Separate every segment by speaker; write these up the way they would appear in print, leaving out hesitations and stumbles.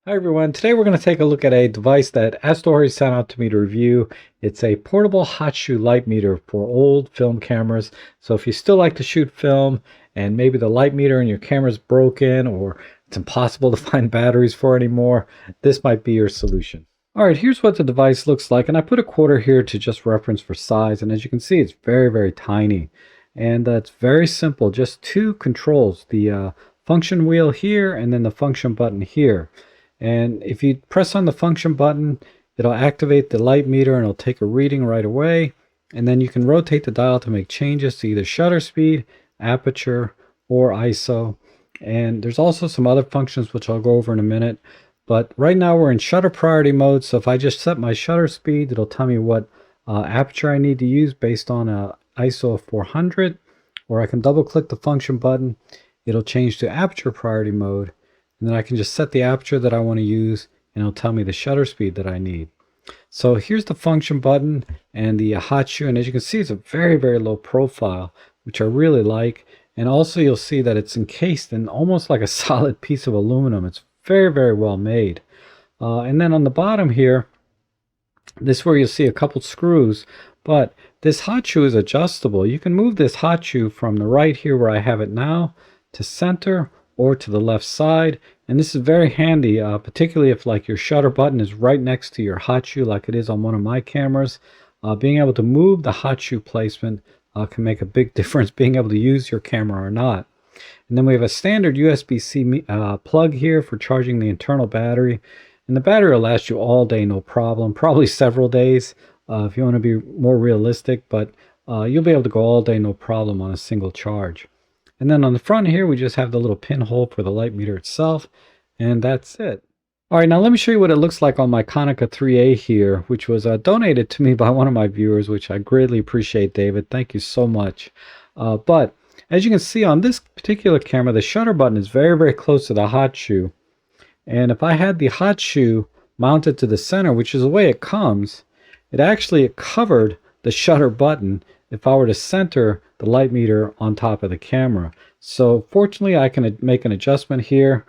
Speaker 1: Hi everyone, today we're going to take a look at a device that AstrHori sent out to me to review. It's a portable hot shoe light meter for old film cameras. So if you still like to shoot film and maybe the light meter in your camera is broken or it's impossible to find batteries for anymore, this might be your solution. Alright, here's what the device looks like, and I put a quarter here to just reference for size, and as you can see it's very tiny. And it's very simple, just two controls, the function wheel here and then the function button here. And if you press on the function button, it'll activate the light meter and it'll take a reading right away. And then you can rotate the dial to make changes to either shutter speed, aperture, or ISO. And there's also some other functions which I'll go over in a minute. But right now we're in shutter priority mode. So if I just set my shutter speed, it'll tell me what aperture I need to use based on a ISO of 400. Or I can double click the function button. It'll change to aperture priority mode. And then I can just set the aperture that I want to use and it'll tell me the shutter speed that I need. So here's the function button and the hot shoe, and as you can see it's a very low profile, which I really like. And also you'll see that it's encased in almost like a solid piece of aluminum. It's very well made. And then on the bottom here, this is where you'll see a couple screws, but this hot shoe is adjustable. You can move this hot shoe from the right here where I have it now to center or to the left side, and this is very handy, particularly if like your shutter button is right next to your hot shoe like it is on one of my cameras. Being able to move the hot shoe placement can make a big difference being able to use your camera or not. And then we have a standard USB-C plug here for charging the internal battery, and the battery will last you all day no problem, probably several days if you want to be more realistic, but you'll be able to go all day no problem on a single charge. And then on the front here, we just have the little pinhole for the light meter itself, and that's it. All right, now let me show you what it looks like on my Konica 3A here, which was donated to me by one of my viewers, which I greatly appreciate, David. Thank you so much. But as you can see on this particular camera, the shutter button is very close to the hot shoe. And if I had the hot shoe mounted to the center, which is the way it comes, it actually covered the shutter button if I were to center the light meter on top of the camera. So fortunately I can make an adjustment here,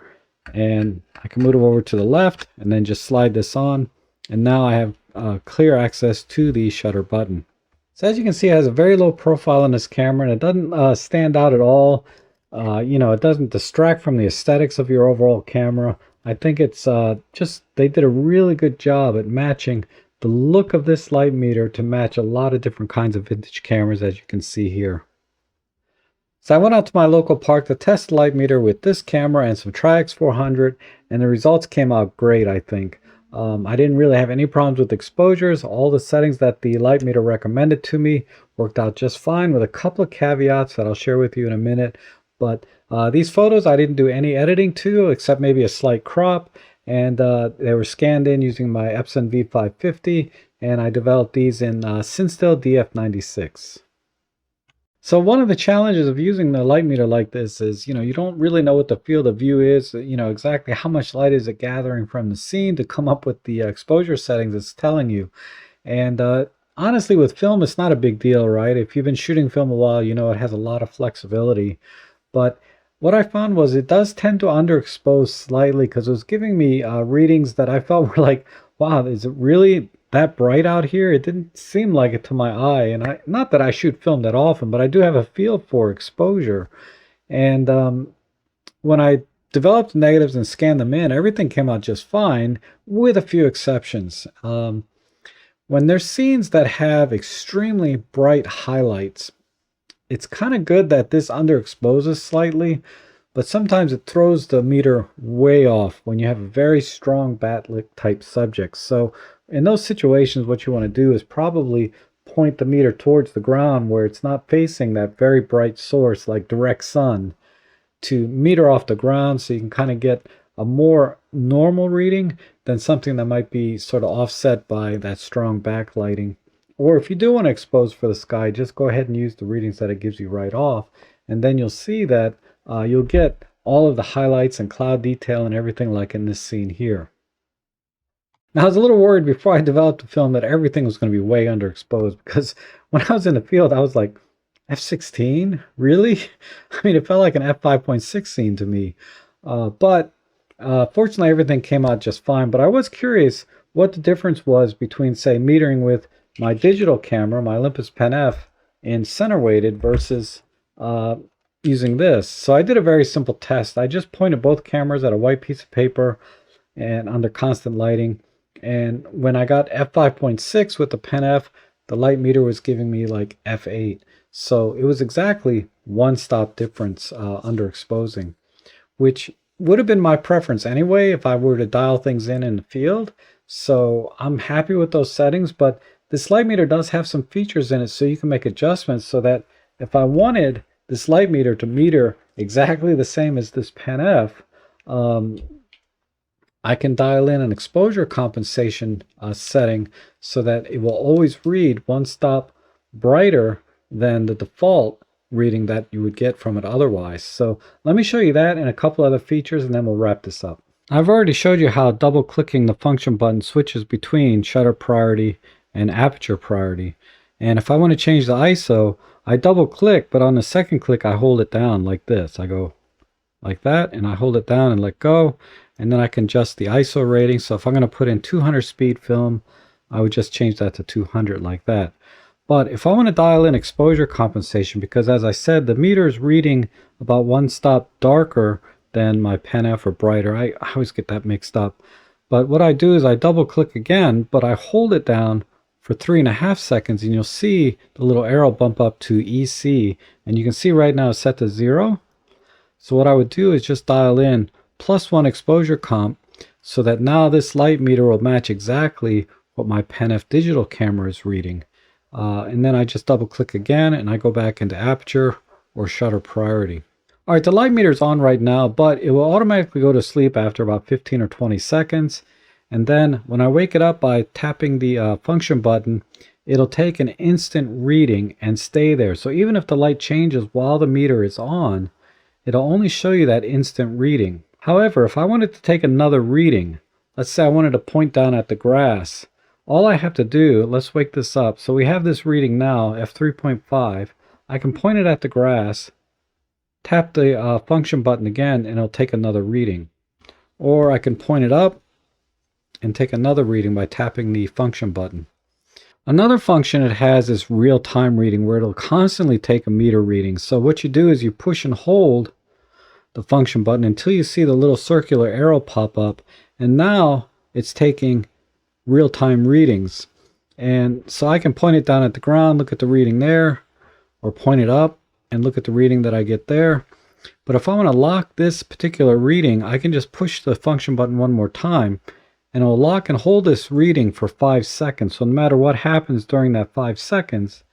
Speaker 1: and I can move it over to the left and then just slide this on, and now I have clear access to the shutter button. So as you can see, it has a very low profile in this camera, and it doesn't stand out at all. It doesn't distract from the aesthetics of your overall camera. I think it's just they did a really good job at matching the look of this light meter to match a lot of different kinds of vintage cameras, as you can see here. So I went out to my local park to test the light meter with this camera and some Tri-X 400, and the results came out great, I think. I didn't really have any problems with exposures. All the settings that the light meter recommended to me worked out just fine, with a couple of caveats that I'll share with you in a minute. But these photos I didn't do any editing to, except maybe a slight crop. And they were scanned in using my Epson V550, and I developed these in Cinestill DF96. So one of the challenges of using the light meter like this is, you don't really know what the field of view is, exactly how much light is it gathering from the scene to come up with the exposure settings it's telling you. And honestly, with film, it's not a big deal, right? If you've been shooting film a while, you know it has a lot of flexibility. But what I found was it does tend to underexpose slightly, because it was giving me readings that I felt were like, wow, is it really that bright out here? It didn't seem like it to my eye. And not that I shoot film that often, but I do have a feel for exposure. And when I developed negatives and scanned them in, everything came out just fine, with a few exceptions. When there's scenes that have extremely bright highlights, it's kind of good that this underexposes slightly, but sometimes it throws the meter way off when you have a very strong backlit type subject. So in those situations, what you want to do is probably point the meter towards the ground where it's not facing that very bright source like direct sun, to meter off the ground, so you can kind of get a more normal reading than something that might be sort of offset by that strong backlighting. Or if you do want to expose for the sky, just go ahead and use the readings that it gives you right off, and then you'll see that you'll get all of the highlights and cloud detail and everything like in this scene here. Now I was a little worried before I developed the film that everything was going to be way underexposed, because when I was in the field I was like, F16? Really? I mean, it felt like an f5.6 scene to me. But Fortunately, everything came out just fine, but I was curious what the difference was between, say, metering with my digital camera, my Olympus Pen F, in center weighted versus uh, using this. So I did a very simple test. I just pointed both cameras at a white piece of paper and under constant lighting. And when I got f5.6 with the Pen F, the light meter was giving me like f8. So it was exactly one stop difference under exposing, which would have been my preference anyway if I were to dial things in the field. So I'm happy with those settings, but this light meter does have some features in it so you can make adjustments so that if I wanted this light meter to meter exactly the same as this Pen F, I can dial in an exposure compensation setting so that it will always read one stop brighter than the default reading that you would get from it otherwise. So let me show you that and a couple other features, and then we'll wrap this up. I've already showed you how double clicking the function button switches between shutter priority and aperture priority. And if I want to change the ISO, I double click, but on the second click I hold it down like this. I go like that and I hold it down and let go, and then I can adjust the ISO rating. So if I'm going to put in 200 speed film, I would just change that to 200 like that. But if I want to dial in exposure compensation, because as I said, the meter is reading about one stop darker than my Pen F or brighter. I always get that mixed up. But what I do is I double click again, but I hold it down for 3.5 seconds, and you'll see the little arrow bump up to EC, and you can see right now it's set to 0. So what I would do is just dial in +1 exposure comp so that now this light meter will match exactly what my Pen F digital camera is reading. And then I just double click again and I go back into aperture or shutter priority. All right, the light meter is on right now, but it will automatically go to sleep after about 15 or 20 seconds. And then when I wake it up by tapping the function button, it'll take an instant reading and stay there. So even if the light changes while the meter is on, it'll only show you that instant reading. However, if I wanted to take another reading, let's say I wanted to point down at the grass, all I have to do, let's wake this up. So we have this reading now, f3.5. I can point it at the grass, tap the function button again, and it'll take another reading. Or I can point it up and take another reading by tapping the function button. Another function it has is real-time reading, where it'll constantly take a meter reading. So what you do is you push and hold the function button until you see the little circular arrow pop up, and now it's taking real-time readings. And so I can point it down at the ground, look at the reading there, or point it up and look at the reading that I get there. But if I want to lock this particular reading, I can just push the function button one more time, and it'll lock and hold this reading for 5 seconds. So no matter what happens during that 5 seconds,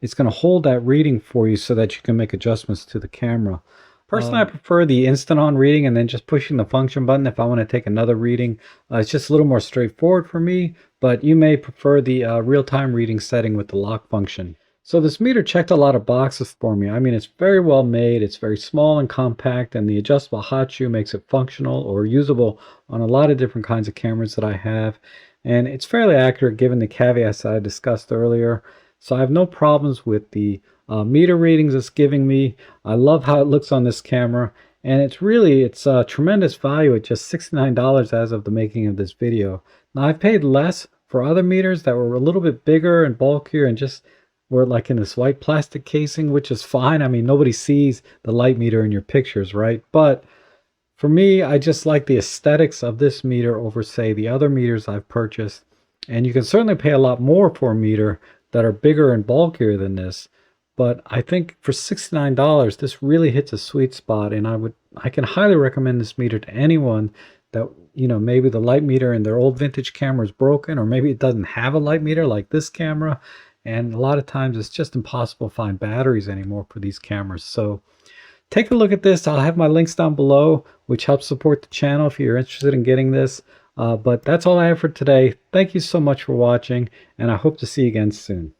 Speaker 1: it's going to hold that reading for you so that you can make adjustments to the camera. Personally, I prefer the instant on reading and then just pushing the function button if I want to take another reading. It's just a little more straightforward for me, but you may prefer the real-time reading setting with the lock function. So this meter checked a lot of boxes for me. I mean, it's very well made, it's very small and compact, and the adjustable hot shoe makes it functional or usable on a lot of different kinds of cameras that I have. And it's fairly accurate given the caveats that I discussed earlier. So I have no problems with the meter readings it's giving me. I love how it looks on this camera, and it's tremendous value at just $69 as of the making of this video. Now I've paid less for other meters that were a little bit bigger and bulkier and just were like in this white plastic casing, which is fine. I mean, nobody sees the light meter in your pictures, right? But for me, I just like the aesthetics of this meter over, say, the other meters I've purchased. And you can certainly pay a lot more for a meter that are bigger and bulkier than this. But I think for $69, this really hits a sweet spot, and I can highly recommend this meter to anyone that, maybe the light meter in their old vintage camera is broken, or maybe it doesn't have a light meter like this camera. And a lot of times it's just impossible to find batteries anymore for these cameras. So take a look at this. I'll have my links down below, which helps support the channel if you're interested in getting this. But that's all I have for today. Thank you so much for watching, and I hope to see you again soon.